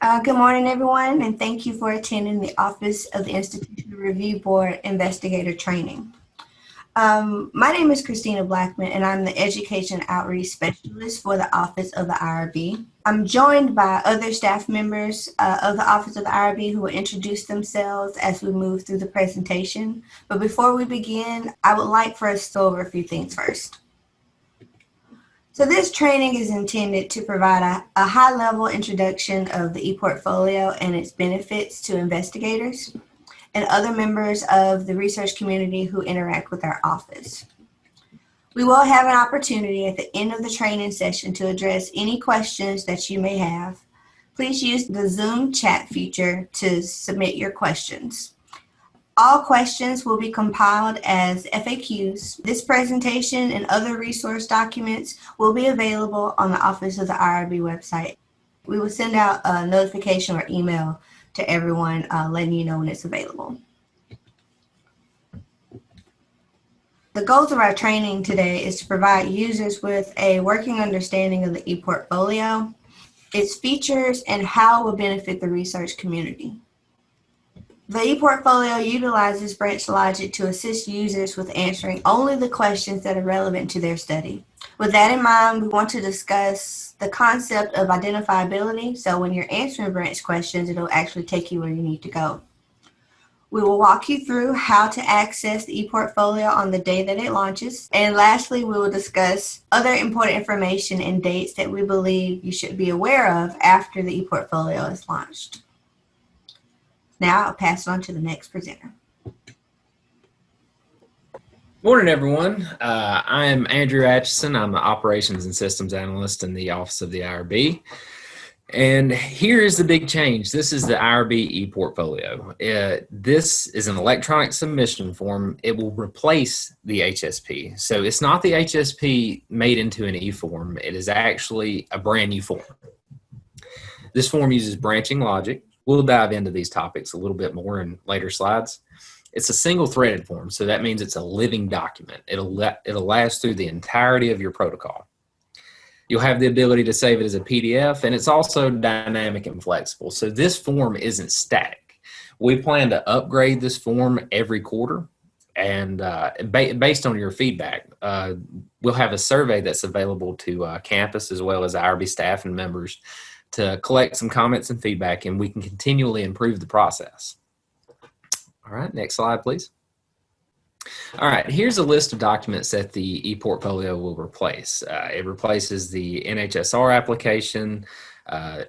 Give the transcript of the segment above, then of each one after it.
Good morning, everyone, and thank you for attending the Office of the Institutional Review Board Investigator Training. My name is Christina Blackman, and I'm the Education Outreach Specialist for the Office of the IRB. I'm joined by other staff members of the Office of the IRB who will introduce themselves as we move through the presentation. But before we begin, I would like for us to go over a few things first. So this training is intended to provide a high-level introduction of the ePortfolio and its benefits to investigators and other members of the research community who interact with our office. We will have an opportunity at the end of the training session to address any questions that you may have. Please use the Zoom chat feature to submit your questions. All questions will be compiled as FAQs. This presentation and other resource documents will be available on the Office of the IRB website. We will send out a notification or email to everyone letting you know when it's available. The goals of our training today is to provide users with a working understanding of the ePortfolio, its features, and how it will benefit the research community. The ePortfolio utilizes branch logic to assist users with answering only the questions that are relevant to their study. With that in mind, we want to discuss the concept of identifiability. So when you're answering branch questions, it'll actually take you where you need to go. We will walk you through how to access the ePortfolio on the day that it launches. And lastly, we will discuss other important information and dates that we believe you should be aware of after the ePortfolio is launched. Now I'll pass it on to the next presenter. Morning, everyone. I am Andrew Atchison. I'm the Operations and Systems Analyst in the Office of the IRB. And here is the big change. This is the IRB ePortfolio. This is an electronic submission form. It will replace the HSP. So it's not the HSP made into an e-form. It is actually a brand new form. This form uses branching logic. We'll dive into these topics a little bit more in later slides. It's a single-threaded form, so that means it's a living document. It'll last through the entirety of your protocol. You'll have the ability to save it as a PDF, and it's also dynamic and flexible. So this form isn't static. We plan to upgrade this form every quarter, and based on your feedback, we'll have a survey that's available to campus as well as IRB staff and members to collect some comments and feedback, and we can continually improve the process. All right, next slide, please. All right, here's a list of documents that the ePortfolio will replace. It replaces the NHSR application,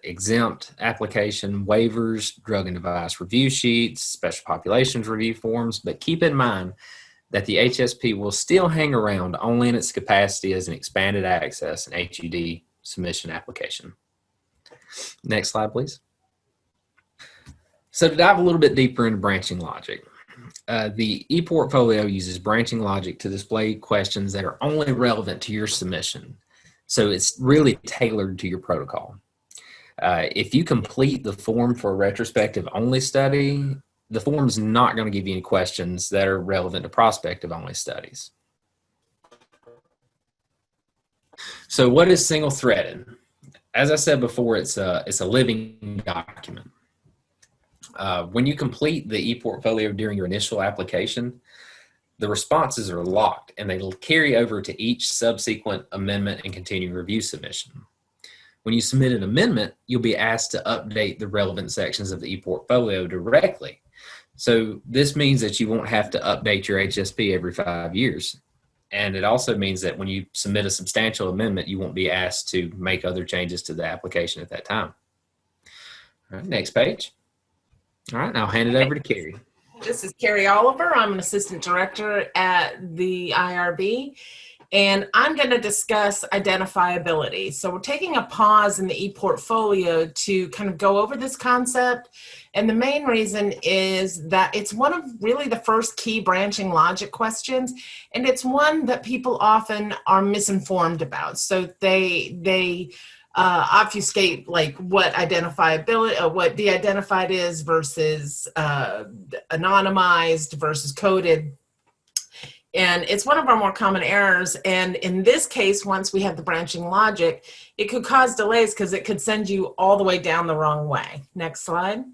exempt application, waivers, drug and device review sheets, special populations review forms, but keep in mind that the HSP will still hang around only in its capacity as an expanded access and HUD submission application. Next slide, please. So to dive a little bit deeper into branching logic, the ePortfolio uses branching logic to display questions that are only relevant to your submission. So it's really tailored to your protocol. If you complete the form for a retrospective only study, the form's not going to give you any questions that are relevant to prospective only studies. So what is single-threaded? As I said before, it's a living document. When you complete the ePortfolio during your initial application, the responses are locked and they'll carry over to each subsequent amendment and continuing review submission. When you submit an amendment, you'll be asked to update the relevant sections of the ePortfolio directly. So this means that you won't have to update your HSP every 5 years. And it also means that when you submit a substantial amendment, you won't be asked to make other changes to the application at that time. All right, next page. All right, I'll hand it over to Carrie. This is Carrie Oliver. I'm an assistant director at the IRB, and I'm going to discuss identifiability. So we're taking a pause in the ePortfolio to kind of go over this concept. And the main reason is that it's one of really the first key branching logic questions, and it's one that people often are misinformed about. So they obfuscate like what identifiability, what de-identified is versus anonymized versus coded. And it's one of our more common errors. And in this case, once we have the branching logic, it could cause delays because it could send you all the way down the wrong way. Next slide.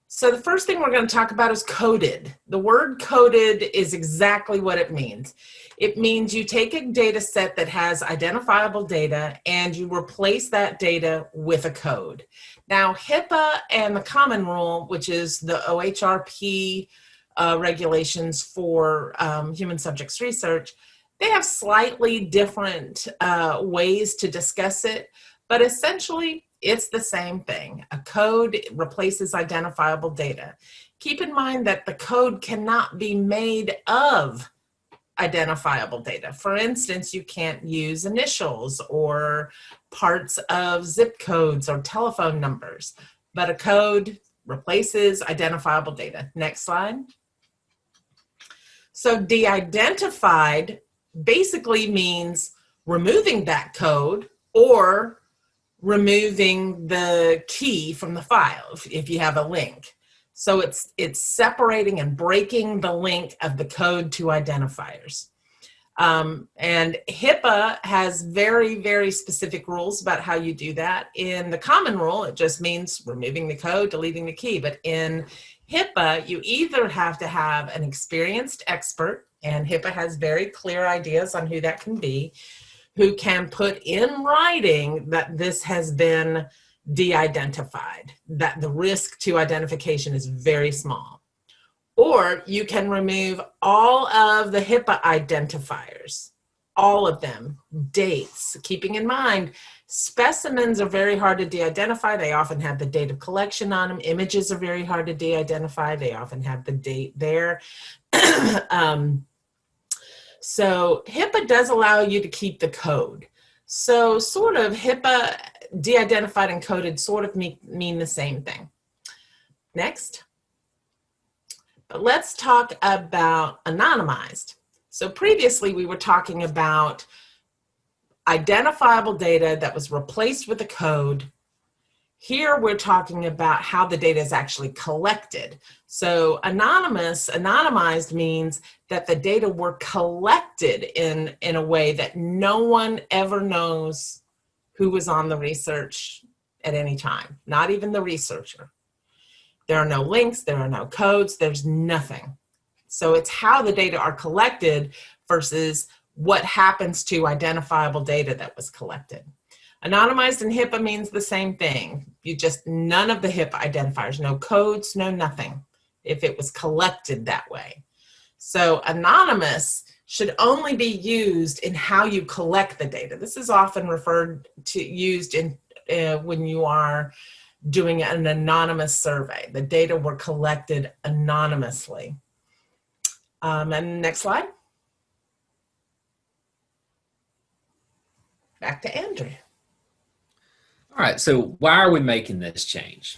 So the first thing we're going to talk about is coded. The word coded is exactly what it means. It means you take a data set that has identifiable data and you replace that data with a code. Now, HIPAA and the Common Rule, which is the OIRB regulations for human subjects research, they have slightly different ways to discuss it, but essentially it's the same thing. A code replaces identifiable data. Keep in mind that the code cannot be made of identifiable data. For instance, you can't use initials or parts of zip codes or telephone numbers, but a code replaces identifiable data. Next slide. So de-identified basically means removing that code or removing the key from the file if you have a link. So it's separating and breaking the link of the code to identifiers. And HIPAA has very, very specific rules about how you do that. In the Common Rule, it just means removing the code, deleting the key. But in HIPAA, you either have to have an experienced expert, and HIPAA has very clear ideas on who that can be, who can put in writing that this has been de-identified, that the risk to identification is very small. Or you can remove all of the HIPAA identifiers, all of them, dates, keeping in mind specimens are very hard to de-identify. They often have the date of collection on them. Images are very hard to de-identify. They often have the date there. So HIPAA does allow you to keep the code. So sort of HIPAA, de-identified and coded sort of mean the same thing. Next. But let's talk about anonymized. So previously we were talking about identifiable data that was replaced with a code. Here we're talking about how the data is actually collected. So anonymized means that the data were collected in a way that no one ever knows who was on the research at any time, not even the researcher. There are no links, there are no codes, there's nothing. So it's how the data are collected versus what happens to identifiable data that was collected. Anonymized and HIPAA means the same thing. You just, none of the HIPAA identifiers, no codes, no nothing, if it was collected that way. So anonymous should only be used in how you collect the data. This is often used in when you are doing an anonymous survey. The data were collected anonymously. And next slide. Back to Andrew. All right, so why are we making this change?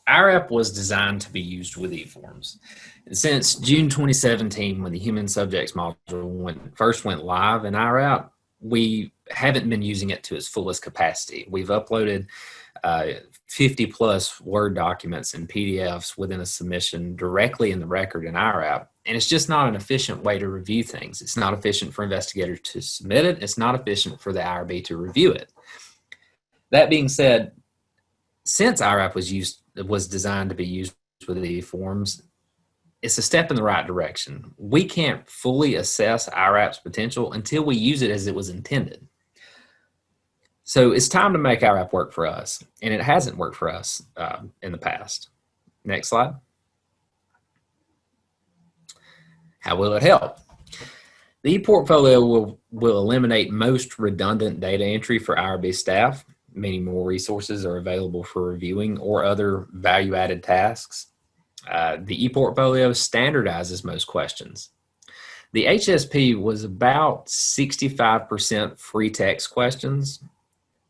IRAP was designed to be used with eForms. And since June 2017, when the human subjects module first went live in IRAP, we haven't been using it to its fullest capacity. We've uploaded 50 plus Word documents and PDFs within a submission directly in the record in IRAP. And it's just not an efficient way to review things. It's not efficient for investigators to submit it. It's not efficient for the IRB to review it. That being said, since IRAP was designed to be used with eForms, it's a step in the right direction. We can't fully assess IRAP's potential until we use it as it was intended. So it's time to make IRAP work for us, and it hasn't worked for us in the past. Next slide. How will it help? The ePortfolio will eliminate most redundant data entry for IRB staff, meaning more resources are available for reviewing or other value-added tasks. The ePortfolio standardizes most questions. The HSP was about 65% free text questions,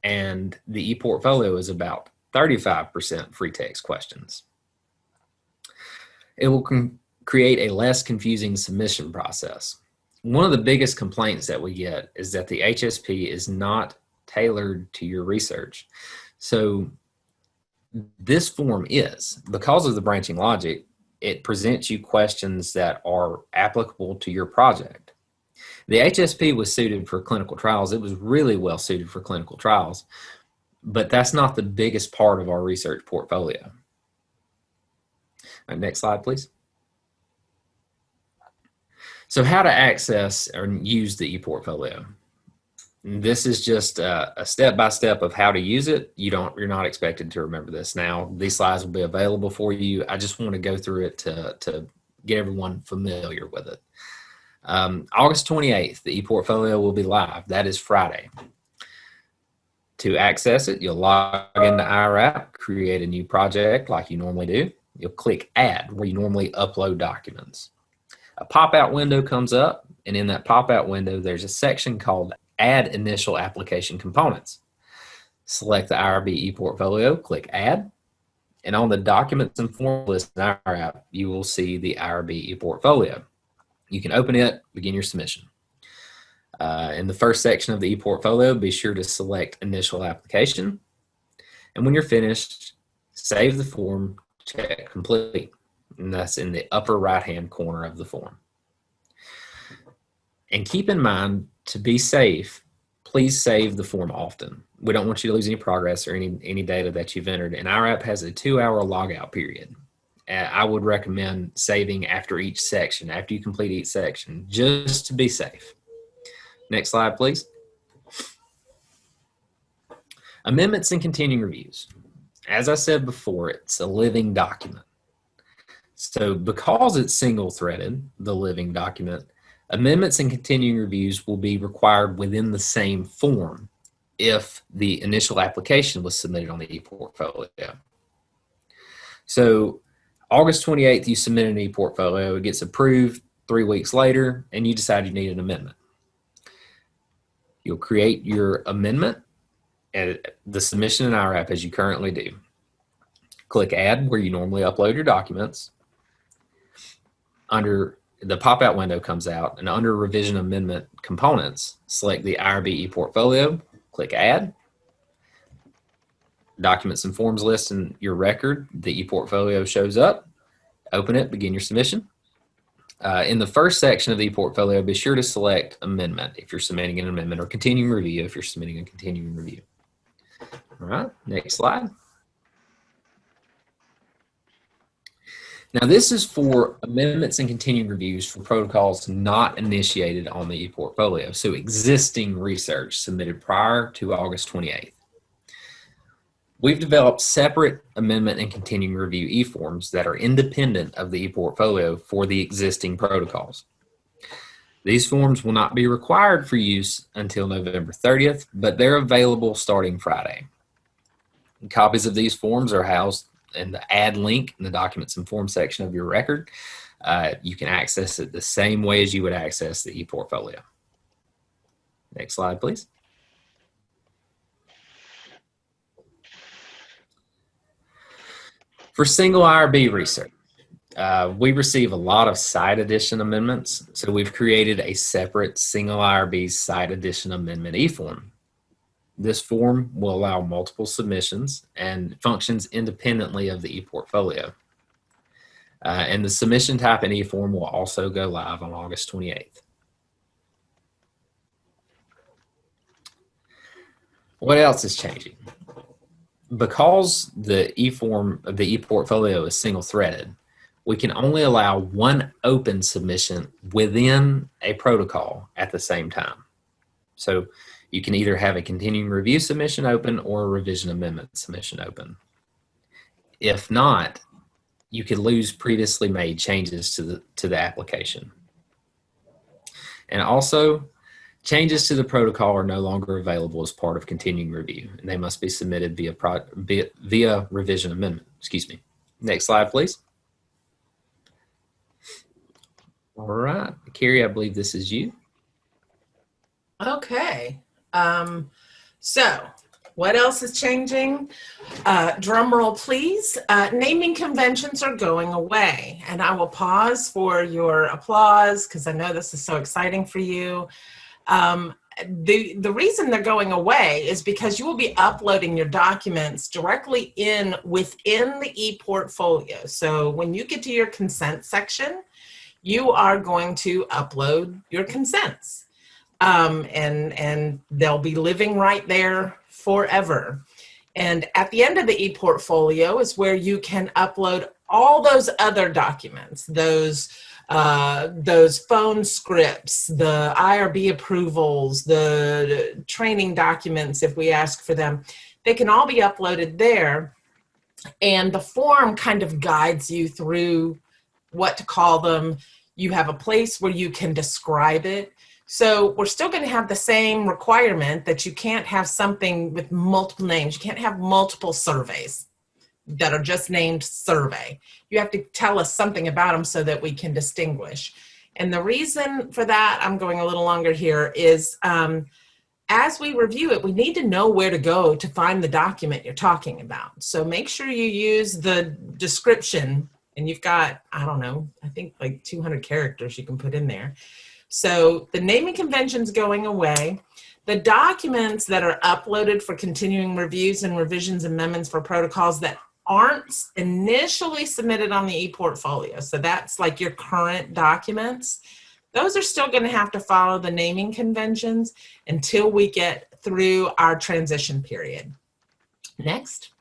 and the ePortfolio is about 35% free text questions. It will create a less confusing submission process. One of the biggest complaints that we get is that the HSP is not tailored to your research. So this form is, because of the branching logic, it presents you questions that are applicable to your project. The HSP was suited for clinical trials. It was really well suited for clinical trials, but that's not the biggest part of our research portfolio. All right, next slide, please. So how to access or use the ePortfolio. This is just a step-by-step of how to use it. You're not expected to remember this now. These slides will be available for you. I just want to go through it to get everyone familiar with it. August 28th, the ePortfolio will be live. That is Friday. To access it, you'll log into OIRB, create a new project like you normally do. You'll click Add, where you normally upload documents. A pop-out window comes up, and in that pop-out window, there's a section called Add Initial Application Components. Select the OIRB ePortfolio, click Add, and on the Documents and Forms list in OIRB, you will see the OIRB ePortfolio. You can open it, begin your submission. In the first section of the ePortfolio, be sure to select Initial Application, and when you're finished, save the form, check Complete. And that's in the upper right-hand corner of the form. And keep in mind, to be safe, please save the form often. We don't want you to lose any progress or any data that you've entered. And OIRB has a 2-hour logout period. I would recommend saving after each section, after you complete each section, just to be safe. Next slide, please. Amendments and continuing reviews. As I said before, it's a living document. So because it's single-threaded, the living document, amendments and continuing reviews will be required within the same form if the initial application was submitted on the ePortfolio. So August 28th, you submit an ePortfolio, it gets approved 3 weeks later, and you decide you need an amendment. You'll create your amendment at the submission in OIRB as you currently do. Click Add where you normally upload your documents. Under the pop-out window comes out, and under Revision Amendment Components, select the OIRB ePortfolio, click Add. Documents and Forms list in your record, the ePortfolio shows up. Open it, begin your submission. In the first section of the ePortfolio, be sure to select Amendment if you're submitting an amendment, or Continuing Review if you're submitting a continuing review. All right, next slide. Now, this is for amendments and continuing reviews for protocols not initiated on the ePortfolio, so existing research submitted prior to August 28th. We've developed separate amendment and continuing review e-forms that are independent of the ePortfolio for the existing protocols. These forms will not be required for use until November 30th, but they're available starting Friday. Copies of these forms are housed in the Add link in the Documents and Forms section of your record. You can access it the same way as you would access the ePortfolio. Next slide, please. For single OIRB research, we receive a lot of side edition amendments, so we've created a separate single OIRB side edition amendment e-form. This form will allow multiple submissions and functions independently of the ePortfolio. And the submission type in e-form will also go live on August 28th. What else is changing? Because the e-form of the ePortfolio is single-threaded, we can only allow one open submission within a protocol at the same time. So you can either have a continuing review submission open or a revision amendment submission open. If not, you could lose previously made changes to the application. And also, changes to the protocol are no longer available as part of continuing review, and they must be submitted via revision amendment. Excuse me. Next slide, please. All right, Carrie, I believe this is you. Okay. So what else is changing? Drum roll, please. Naming conventions are going away, and I will pause for your applause because I know this is so exciting for you. the reason they're going away is because you will be uploading your documents directly within the ePortfolio. So when you get to your consent section, you are going to upload your consents. And they'll be living right there forever. And at the end of the ePortfolio is where you can upload all those other documents, those phone scripts, the IRB approvals, the training documents, if we ask for them. They can all be uploaded there. And the form kind of guides you through what to call them. You have a place where you can describe it. So we're still going to have the same requirement that you can't have something with multiple names. You can't have multiple surveys that are just named survey. You have to tell us something about them so that we can distinguish. And the reason for that, I'm going a little longer here, is as we review it, we need to know where to go to find the document you're talking about. So make sure you use the description, and you've got, I don't know, I think like 200 characters you can put in there. So the naming convention's going away. The documents that are uploaded for continuing reviews and revisions, amendments for protocols that aren't initially submitted on the ePortfolio, so that's like your current documents, those are still going to have to follow the naming conventions until we get through our transition period. Next.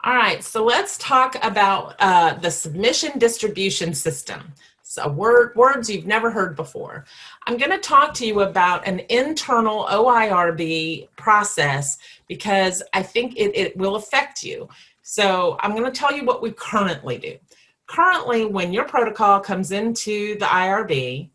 All right, so let's talk about the submission distribution system. So words you've never heard before. I'm going to talk to you about an internal OIRB process because I think it will affect you. So I'm going to tell you what we currently do. Currently, when your protocol comes into the IRB,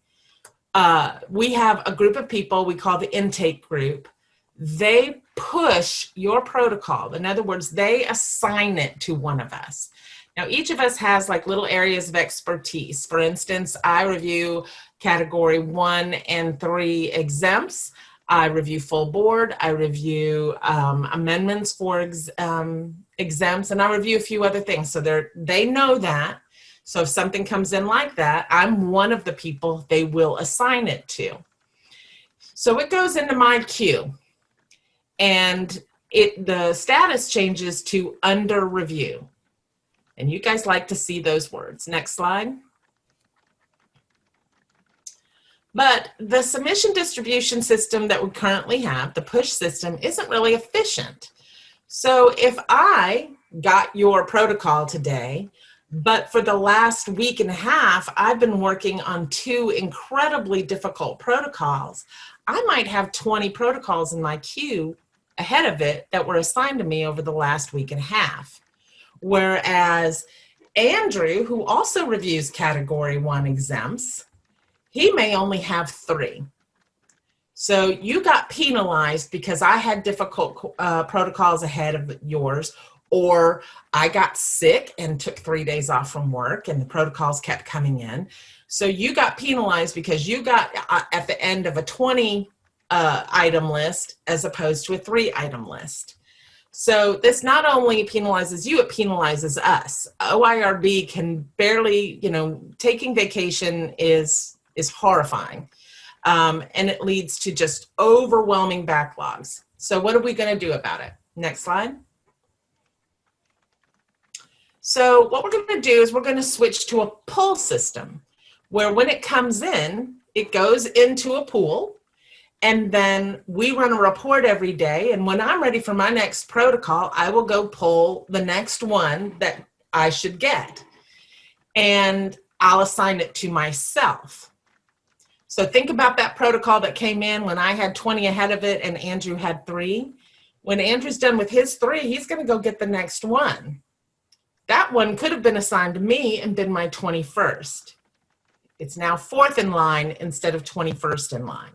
we have a group of people we call the intake group. They push your protocol. In other words, they assign it to one of us. Now, each of us has like little areas of expertise. For instance, I review category 1 and 3 exempts. I review full board. I review amendments for exempts, and I review a few other things. So they know that. So if something comes in like that, I'm one of the people they will assign it to. So it goes into my queue. And the status changes to under review. And you guys like to see those words. Next slide. But the submission distribution system that we currently have, the push system, isn't really efficient. So if I got your protocol today, but for the last week and a half, I've been working on 2 incredibly difficult protocols, I might have 20 protocols in my queue ahead of it that were assigned to me over the last week and a half. Whereas Andrew, who also reviews category 1 exempts, he may only have 3. So you got penalized because I had difficult protocols ahead of yours, or I got sick and took 3 days off from work and the protocols kept coming in. So you got penalized because you got at the end of a 20 item list as opposed to a 3 item list. So this not only penalizes you, it penalizes us. OIRB can barely, taking vacation is horrifying. And it leads to just overwhelming backlogs. So what are we going to do about it? Next slide. So what we're going to do is we're going to switch to a pull system where when it comes in, it goes into a pool. And then we run a report every day. And when I'm ready for my next protocol, I will go pull the next one that I should get. And I'll assign it to myself. So think about that protocol that came in when I had 20 ahead of it and Andrew had 3. When Andrew's done with his 3, he's going to go get the next one. That one could have been assigned to me and been my 21st. It's now 4th in line instead of 21st in line.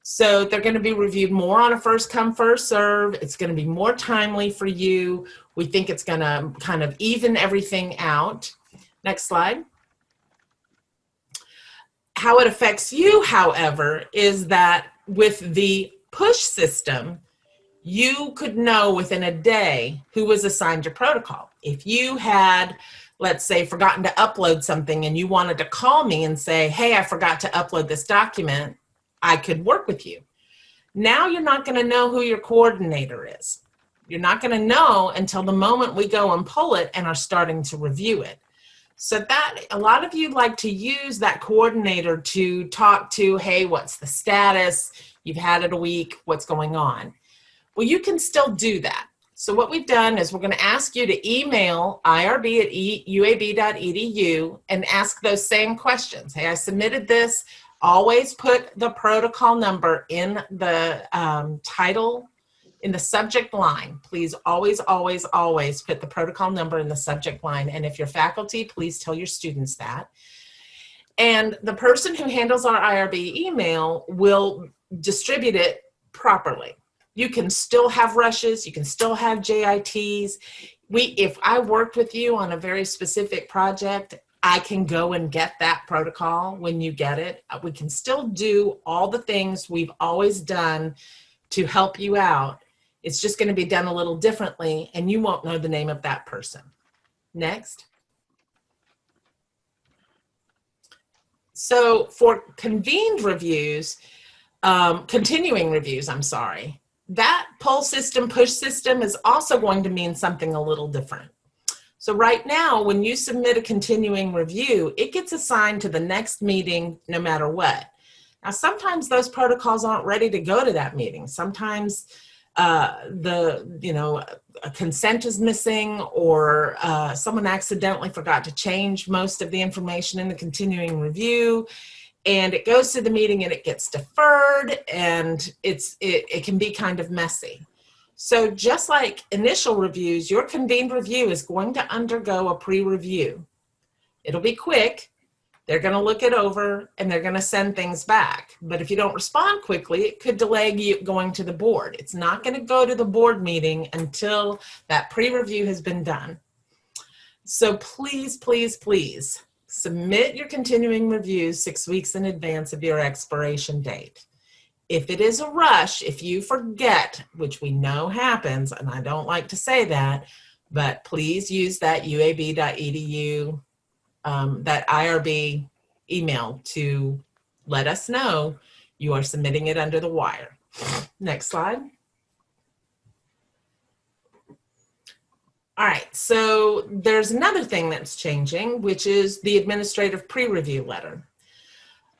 So they're going to be reviewed more on a first come, first serve. It's going to be more timely for you. We think it's going to kind of even everything out. Next slide. How it affects you, however, is that with the push system, you could know within a day who was assigned your protocol. If you had let's say, forgotten to upload something and you wanted to call me and say, hey, I forgot to upload this document, I could work with you. Now you're not going to know who your coordinator is. You're not going to know until the moment we go and pull it and are starting to review it. So that a lot of you like to use that coordinator to talk to, hey, what's the status? You've had it a week, what's going on? Well, you can still do that. So what we've done is we're going to ask you to email irb@uab.edu and ask those same questions. Hey, I submitted this. Always put the protocol number in the title, in the subject line. Please always, always, always put the protocol number in the subject line. And if you're faculty, please tell your students that. And the person who handles our IRB email will distribute it properly. You can still have rushes, you can still have JITs. If I worked with you on a very specific project, I can go and get that protocol when you get it. We can still do all the things we've always done to help you out. It's just going to be done a little differently, and you won't know the name of that person. Next. So for convened reviews, continuing reviews, I'm sorry, that pull system, push system is also going to mean something a little different. So right now, when you submit a continuing review, it gets assigned to the next meeting no matter what. Now, sometimes those protocols aren't ready to go to that meeting. Sometimes a consent is missing, or someone accidentally forgot to change most of the information in the continuing review, and it goes to the meeting and it gets deferred, and it can be kind of messy. So just like initial reviews, your convened review is going to undergo a pre-review. It'll be quick. They're going to look it over and they're going to send things back. But if you don't respond quickly, it could delay you going to the board. It's not going to go to the board meeting until that pre-review has been done. So please, please, please submit your continuing reviews 6 weeks in advance of your expiration date. If it is a rush, if you forget, which we know happens, and I don't like to say that, but please use that uab.edu, that IRB email to let us know you are submitting it under the wire. Next slide. All right, so there's another thing that's changing, which is the administrative pre-review letter.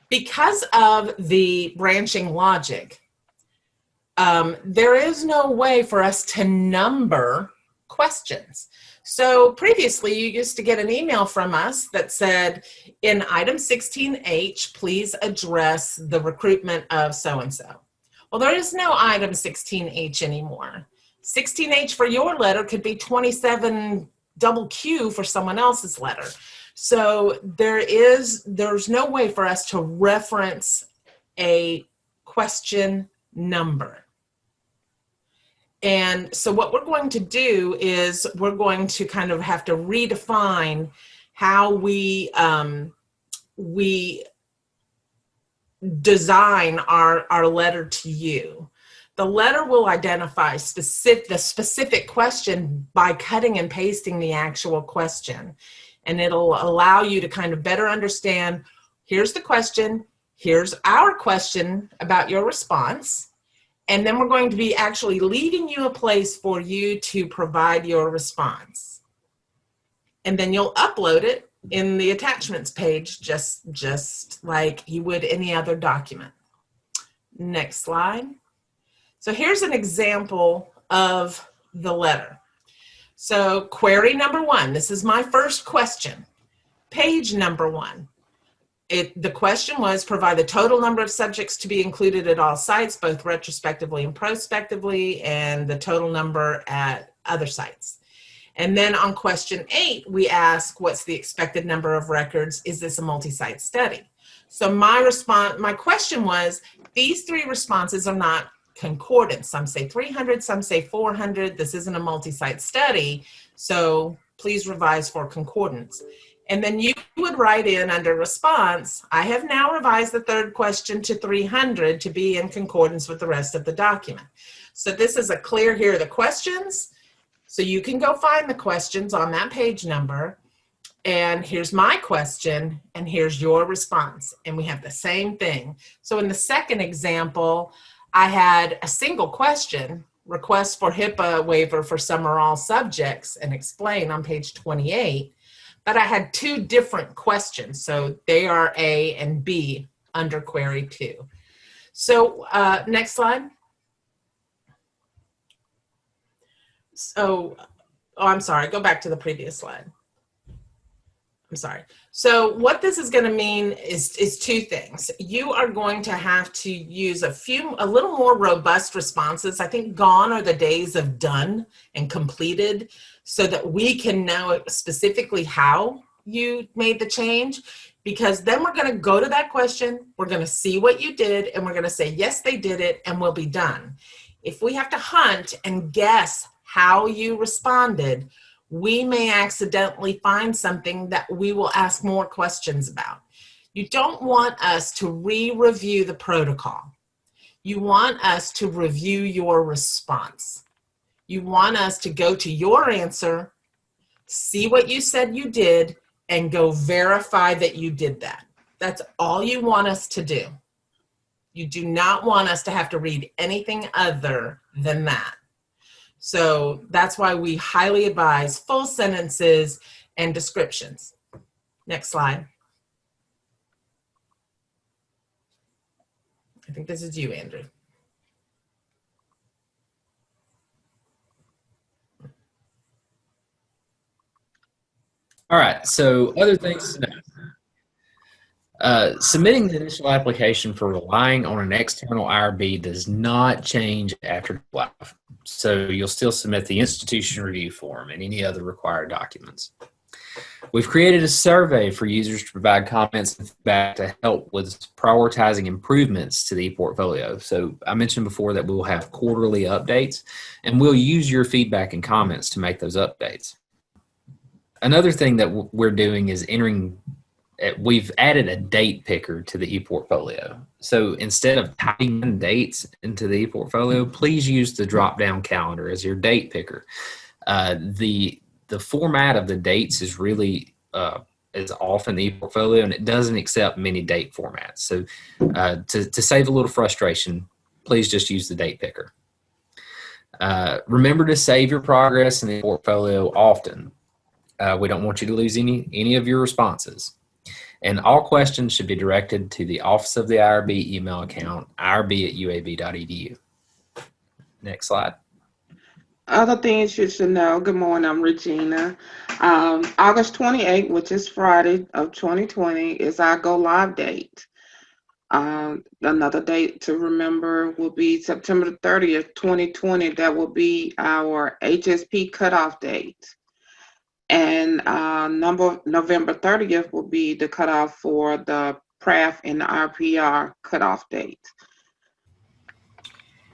Because of the branching logic, there is no way for us to number questions. So previously, you used to get an email from us that said, in item 16H, please address the recruitment of so-and-so. Well, there is no item 16H anymore. 16H for your letter could be 27 double Q for someone else's letter. So there's no way for us to reference a question number. And so what we're going to do is we're going to kind of have to redefine how we design our letter to you. The letter will identify the specific question by cutting and pasting the actual question. And it'll allow you to kind of better understand, here's the question, here's our question about your response, and then we're going to be actually leaving you a place for you to provide your response. And then you'll upload it in the attachments page, just like you would any other document. Next slide. So here's an example of the letter. So query number 1, this is my first question. Page number 1. The question was, provide the total number of subjects to be included at all sites, both retrospectively and prospectively, and the total number at other sites. And then on question 8, we ask, what's the expected number of records? Is this a multi-site study? So my question was, these 3 responses are not concordant. Some say 300, some say 400. This isn't a multi-site study, so please revise for concordance. And then you would write in under response, I have now revised the 3rd question to 300 to be in concordance with the rest of the document. So this is a clear, here are the questions. So you can go find the questions on that page number. and here's my question, and here's your response. And we have the same thing. So in the second example, I had a single question, request for HIPAA waiver for some or all subjects, and explain on page 28. But I had two different questions. So they are A and B under query 2. So next slide. So, oh, I'm sorry, go back to the previous slide. I'm sorry. So what this is going to mean is two things. You are going to have to use a little more robust responses. I think gone are the days of done and completed, so that we can know specifically how you made the change, because then we're going to go to that question, we're going to see what you did, and we're going to say, yes, they did it, and we'll be done. If we have to hunt and guess how you responded, we may accidentally find something that we will ask more questions about. You don't want us to re-review the protocol. You want us to review your response. You want us to go to your answer, see what you said you did, and go verify that you did that. That's all you want us to do. You do not want us to have to read anything other than that. So that's why we highly advise full sentences and descriptions. Next slide. I think this is you, Andrew. All right, so other things to know. Submitting the initial application for relying on an external IRB does not change after live. So you'll still submit the institution review form and any other required documents. We've created a survey for users to provide comments and feedback to help with prioritizing improvements to the ePortfolio. So I mentioned before that we will have quarterly updates, and we'll use your feedback and comments to make those updates. Another thing that we're doing is we've added a date picker to the ePortfolio. So instead of typing in dates into the ePortfolio, please use the drop-down calendar as your date picker. The format of the dates is really is off in the ePortfolio, and it doesn't accept many date formats. So to save a little frustration, please just use the date picker. Remember to save your progress in the portfolio often. We don't want you to lose any of your responses. And all questions should be directed to the Office of the IRB email account, irb@uab.edu. Next slide. Other things you should know. Good morning, I'm Regina. August 28th, which is Friday of 2020, is our go live date. Another date to remember will be September 30th, 2020. That will be our HSP cutoff date. And November 30th will be the cutoff for the PRAF and the RPR cutoff date.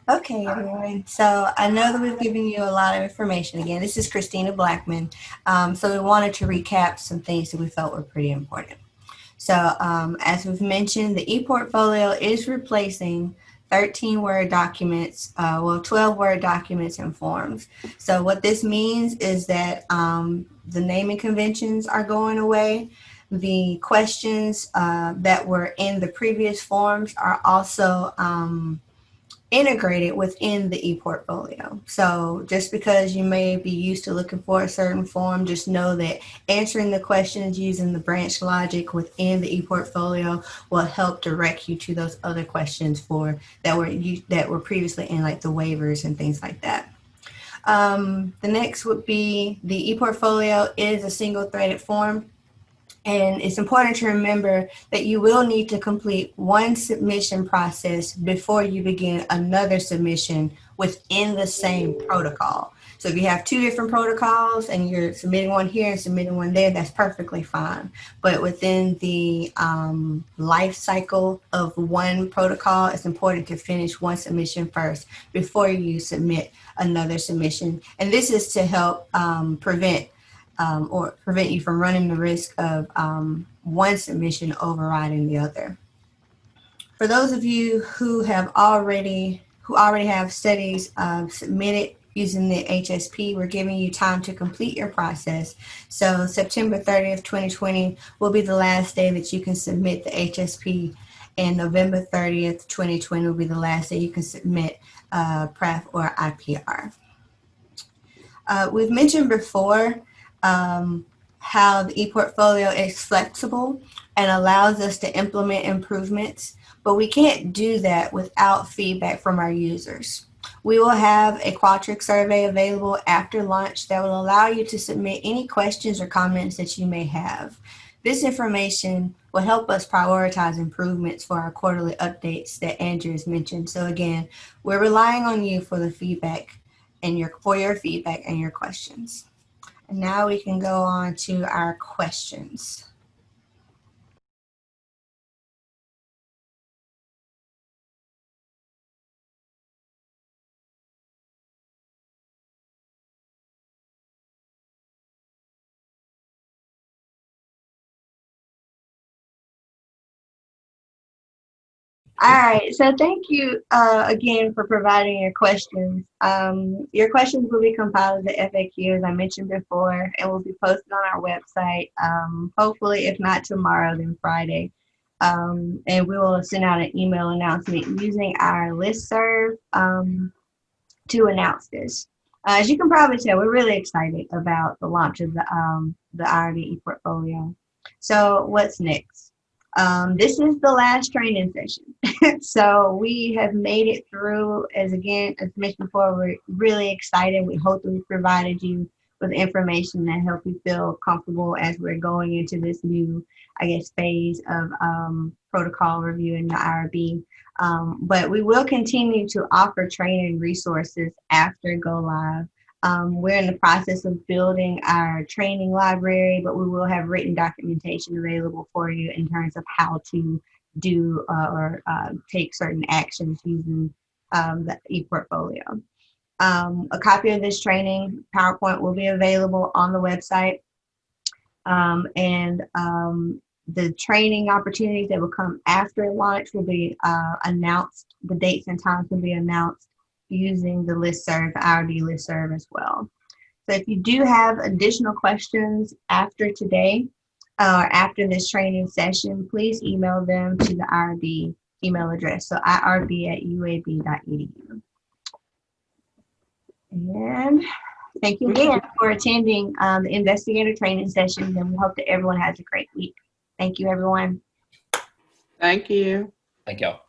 Okay, everyone. So I know that we've given you a lot of information. Again, this is Christina Blackman. So we wanted to recap some things that we felt were pretty important. So as we've mentioned, the ePortfolio is replacing 13 Word documents, 12 Word documents and forms. So what this means is that the naming conventions are going away. The questions that were in the previous forms are also integrated within the ePortfolio. So just because you may be used to looking for a certain form, just know that answering the questions using the branch logic within the ePortfolio will help direct you to those other questions that were previously in, like the waivers and things like that. The next would be the ePortfolio is a single threaded form. And it's important to remember that you will need to complete one submission process before you begin another submission within the same protocol. So if you have two different protocols and you're submitting one here and submitting one there, that's perfectly fine. But within the life cycle of one protocol, it's important to finish one submission first before you submit another submission. And this is to help prevent you from running the risk of one submission overriding the other. For those of you who already have studies submitted using the HSP. We're giving you time to complete your process. So September 30th, 2020 will be the last day that you can submit the HSP, and November 30th, 2020 will be the last day you can submit PRAF or IPR. We've mentioned before how the ePortfolio is flexible and allows us to implement improvements, but we can't do that without feedback from our users. We will have a Qualtrics survey available after launch that will allow you to submit any questions or comments that you may have. This information will help us prioritize improvements for our quarterly updates that Andrew has mentioned. So again, we're relying on you for the feedback and for your feedback and your questions. And now we can go on to our questions. All right, so thank you again for providing your questions. Your questions will be compiled as the FAQ, as I mentioned before, and will be posted on our website, hopefully, if not tomorrow, then Friday. And we will send out an email announcement using our listserv to announce this. As you can probably tell, we're really excited about the launch of the IRB ePortfolio. So what's next? This is the last training session. So we have made it through, as mentioned before, we're really excited. We hope that we provided you with information that help you feel comfortable as we're going into this new, phase of protocol review in the IRB. But we will continue to offer training resources after go live. We're in the process of building our training library, but we will have written documentation available for you in terms of how to do or take certain actions using the ePortfolio. A copy of this training PowerPoint will be available on the website. The training opportunities that will come after launch will be announced. The dates and times will be announced using the listserv, the IRB listserv as well. So if you do have additional questions after today or after this training session, please email them to the IRB email address, so irb@uab.edu. And thank you again for attending the investigator training sessions, and we hope that everyone has a great week. Thank you, everyone. Thank you. Thank y'all.